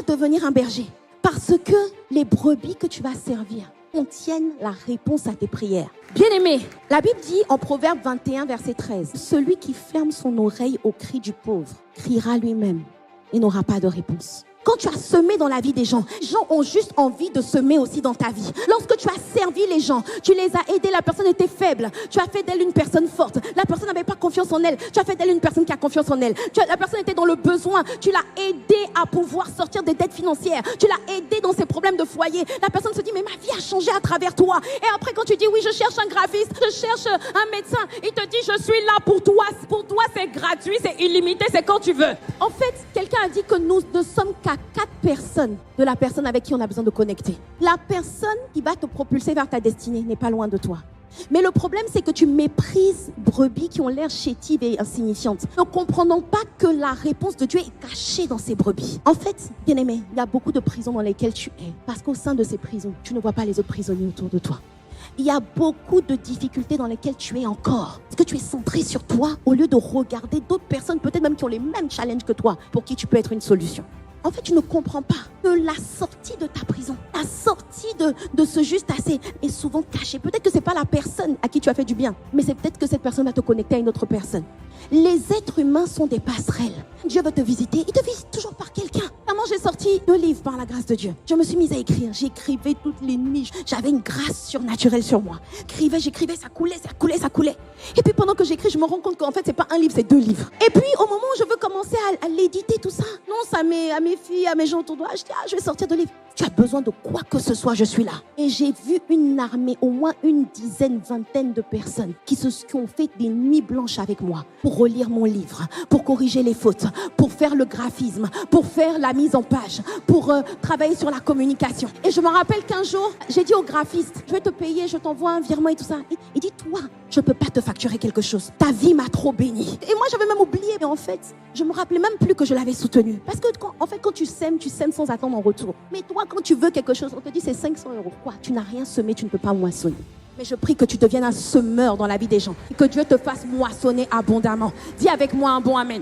devenir un berger? Parce que les brebis que tu vas servir contiennent la réponse à tes prières. Bien-aimé, la Bible dit en Proverbe 21, verset 13, « Celui qui ferme son oreille au cri du pauvre criera lui-même et n'aura pas de réponse. » Quand tu as semé dans la vie des gens ont juste envie de semer aussi dans ta vie. Lorsque tu as servi les gens, tu les as aidés, la personne était faible, tu as fait d'elle une personne forte, la personne n'avait pas confiance en elle, tu as fait d'elle une personne qui a confiance en elle, la personne était dans le besoin, tu l'as aidée à pouvoir sortir des dettes financières, tu l'as aidée dans ses problèmes de foyer, la personne se dit mais ma vie a changé à travers toi. Et après quand tu dis oui je cherche un graphiste, je cherche un médecin, il te dit je suis là pour toi c'est gratuit, c'est illimité, c'est quand tu veux. En fait, quelqu'un a dit que nous ne sommes qu'à 4 personnes de la personne avec qui on a besoin de connecter. La personne qui va te propulser vers ta destinée n'est pas loin de toi. Mais le problème, c'est que tu méprises brebis qui ont l'air chétives et insignifiantes, ne comprenant pas que la réponse de Dieu est cachée dans ces brebis. En fait, bien-aimé, il y a beaucoup de prisons dans lesquelles tu es, parce qu'au sein de ces prisons, tu ne vois pas les autres prisonniers autour de toi. Il y a beaucoup de difficultés dans lesquelles tu es encore. Parce que tu es centré sur toi au lieu de regarder d'autres personnes, peut-être même qui ont les mêmes challenges que toi, pour qui tu peux être une solution. En fait, tu ne comprends pas que la sortie de ta prison, la sortie de ce juste assez est souvent cachée. Peut-être que ce n'est pas la personne à qui tu as fait du bien, mais c'est peut-être que cette personne va te connecter à une autre personne. Les êtres humains sont des passerelles. Dieu veut te visiter, il te visite toujours par quelqu'un. Moi, j'ai sorti 2 livres par la grâce de Dieu. Je me suis mise à écrire, j'écrivais toutes les niches. J'avais une grâce surnaturelle sur moi. J'écrivais, ça coulait. Et puis pendant que j'écris, je me rends compte qu'en fait, c'est pas un livre, c'est 2 livres. Et puis au moment où je veux commencer à l'éditer, tout ça, non, à mes filles, à mes gens autour de moi, je dis, je vais sortir 2 livres. Tu as besoin de quoi que ce soit, je suis là. Et j'ai vu une armée, au moins une dizaine, vingtaine de personnes qui ont fait des nuits blanches avec moi pour relire mon livre, pour corriger les fautes, pour faire le graphisme, pour faire la mise en page, pour travailler sur la communication. Et je me rappelle qu'un jour, j'ai dit au graphiste, je vais te payer, je t'envoie un virement et tout ça. Il dit, toi, je ne peux pas te facturer quelque chose. Ta vie m'a trop béni. Et moi, j'avais même oublié, mais en fait, je me rappelais même plus que je l'avais soutenu. Parce que quand tu sèmes sans attendre en retour. Mais toi, quand tu veux quelque chose, on te dit c'est 500 €. Quoi? Tu n'as rien semé, tu ne peux pas moissonner. Mais je prie que tu deviennes un semeur dans la vie des gens et que Dieu te fasse moissonner abondamment. Dis avec moi un bon amen.